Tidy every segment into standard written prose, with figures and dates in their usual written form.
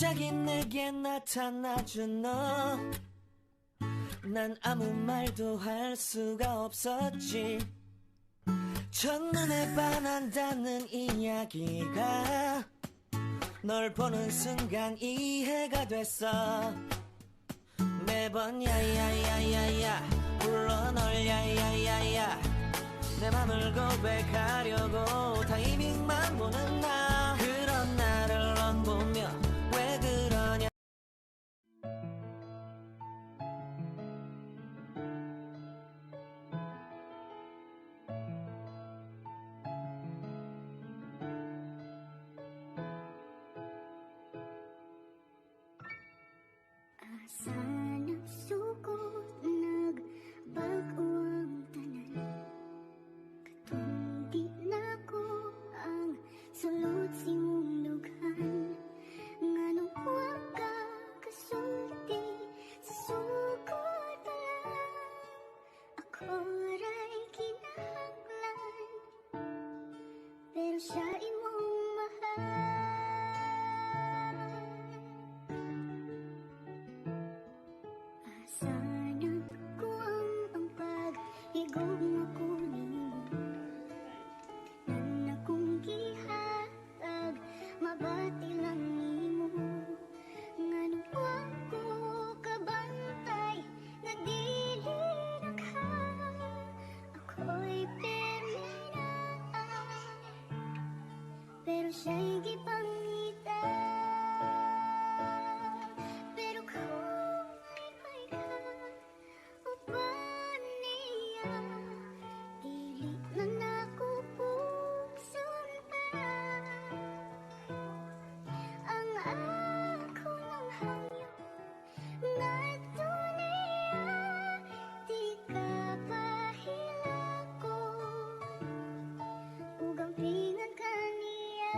갑자기 내게 나타나준 너, 난 아무 말도 할 수가 없었지. 첫눈에 반한다는 이야기가 널 보는 순간 이해가 됐어. 매번 야야야야야 불러 널 야야야야, 내 맘을 고백하려고 타이밍만 보는 나. 그런 나를 넌 보며 왜 그러냐. Asa nagsugod nagbago ang tanan, katong di na ko ang sulod si mong dughan. Nganong wa ka kasulti sa sugod pa lang, ako ray kinahanglan, pero siya imong mahal. Sana ko ang pag-igong ako nimo, nan akong gihatag, mabati lang nimo. Nganong wa ko kabantay, nga dili nagha, ako'y perminaan, pero siya'y gipangitan. Pero kung may ka o ba niya, dili na nako buksan pa. Ang ako lang hangyo ngadto niya, di ka pahilako, ug ang pingan ka niya.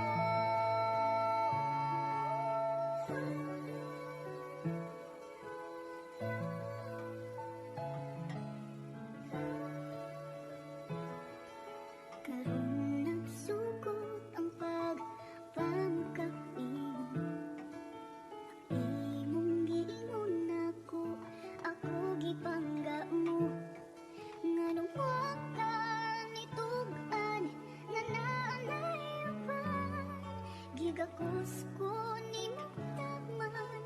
Karon nagsugod ang pagpangkap nimo, imong giingon ako gipangga mo. Nganong wa ka nitug-an, nga naanay uban, gigakos ko nimong tagman,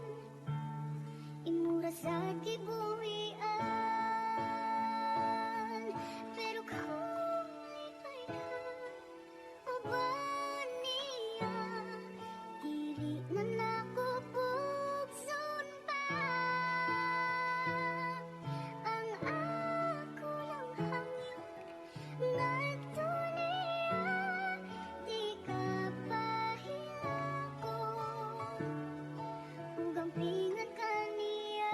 imura sa gibuhian. Pero kung lipay ka o ba niya, dili na nako bukson pa. Ang ako lang hangyo ngadto niya, di ka pahilako, ug ang pingan ka niya.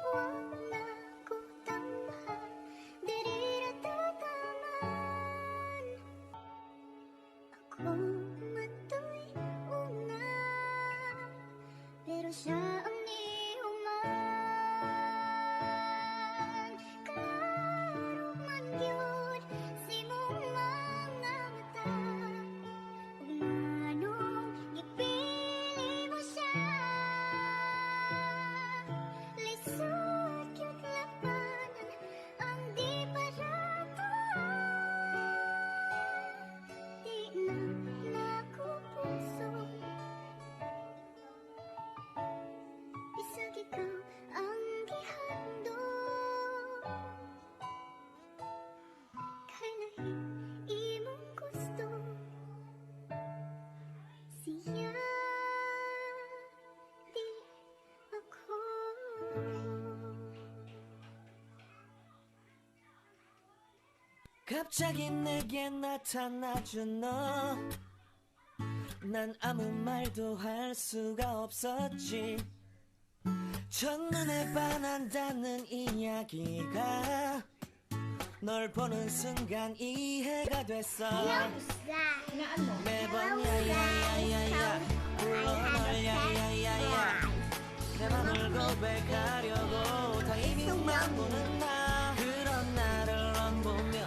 Wag na ko tamhan, diri ra tataman, ako matoy una, pero siya ang nihuman. Klaro man gyud sa imong mga mata, ug nganong gipili mo siya. Lisod gyud labanan ang di paratuan, di na nako puso, bisag ikaw ang gihandom. Kay lahi imong gusto, siya di ako. 갑자기 내게 나타나준 너, 난 아무 말도 할 수가 없었지. 첫눈에 반한다는 이야기가 널 보는 순간 이해가 됐어. 매번 야야야야야 불러 널 야야야야, 내 맘을 고백하려고 타이밍만 보는 나 그런 나를 넌 보며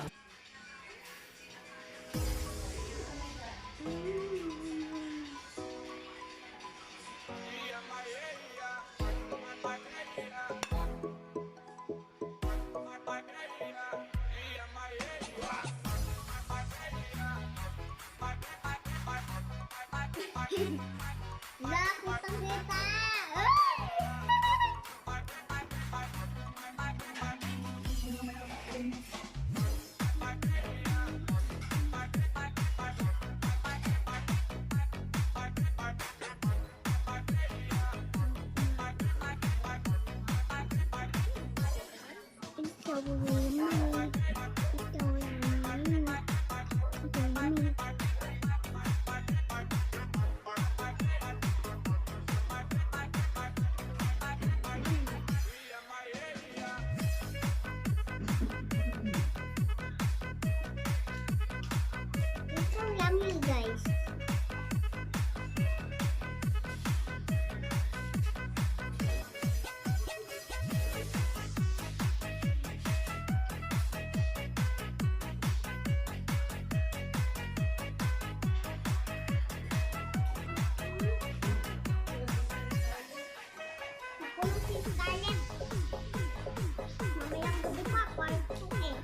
Lah, putang kita. It's so yummy, guys. Ako si Scarlett. Mamayang gabi pa, part 2 eh.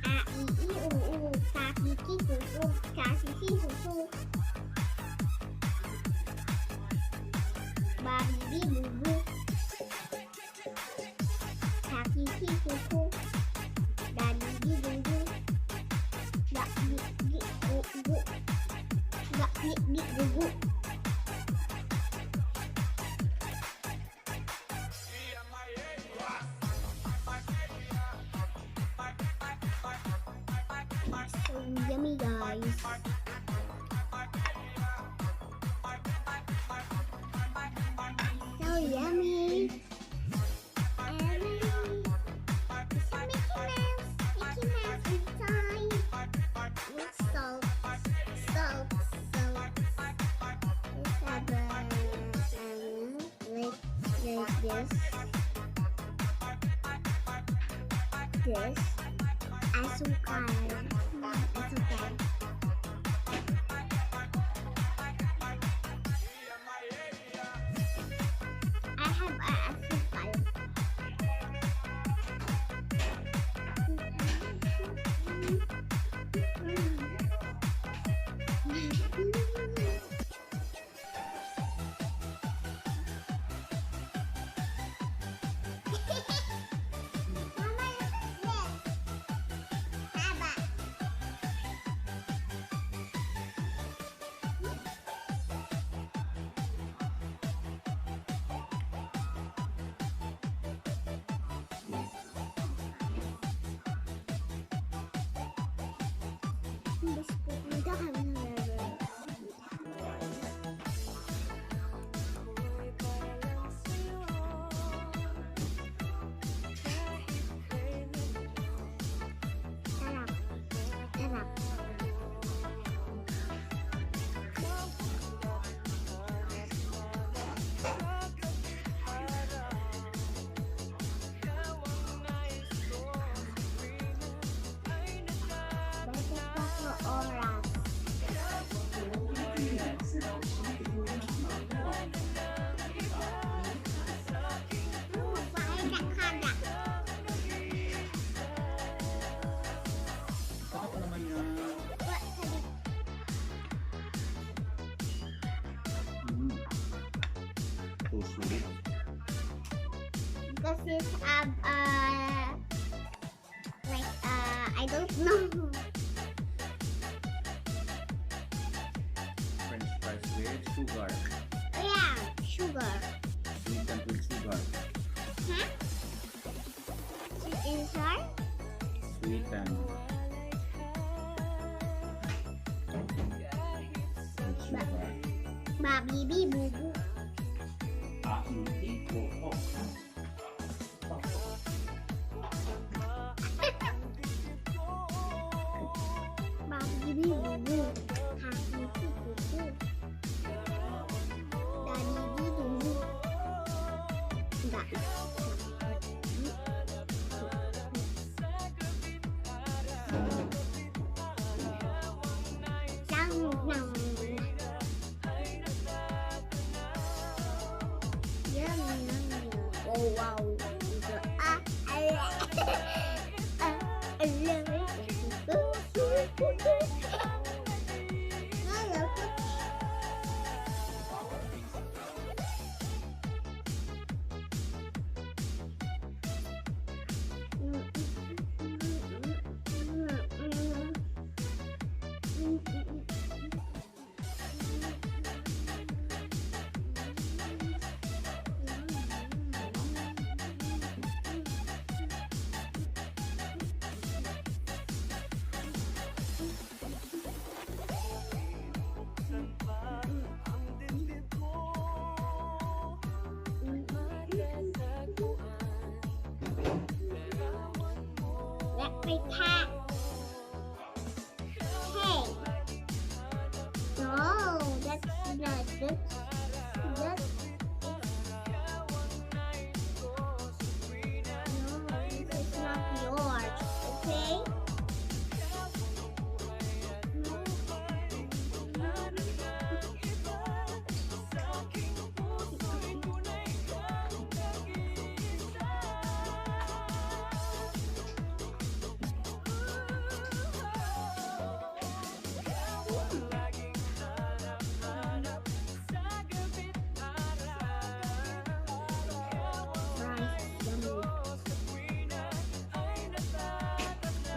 A-I-I-U-U, Kakiki-kuku, Kasisi-susu, Babibi-bubu, Kakiki-kuku, Dadidi-dudu, Gak-gik-gik-gugu, Gak-gik-gik-gugu. So yummy, guys. So yummy. It's a Mickey Mouse inside. With salt. Salt. It's a like this. This. Asukar. Asukar. I have a asukar. Mama, look at this. Haba. Biscuit. We don't have another. Sarap. Sarap. Balik pa sa oras. Kada-kada. Saka pa naman yan. What? Kada- So sweet. Because it's like I don't know. French fries with sugar. Oh yeah, sugar. Sweetened with sugar. Huh? Sweet inside? Sweetened with sugar. Babibi-bubu. Ah, hindi ko. wow. So, I love it. Let me tap. Hey. No, that's not good. That's no, this is not yours. Okay.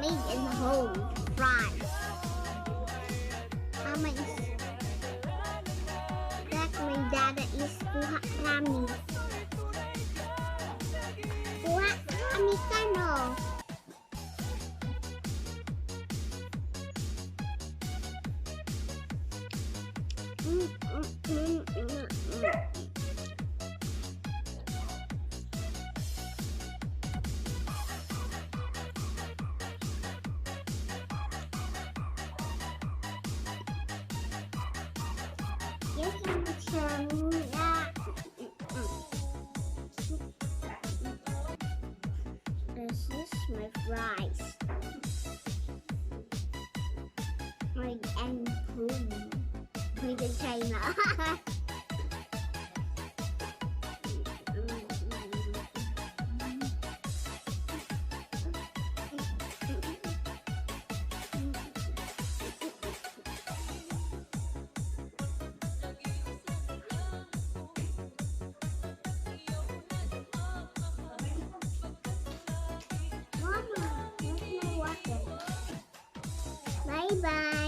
Made in home, fries. Mama is that my dada is kuha rami. Kuha rami ka no. Yes, this is my fries. Made in home. Made in China. Mama, where's my water? Bye bye.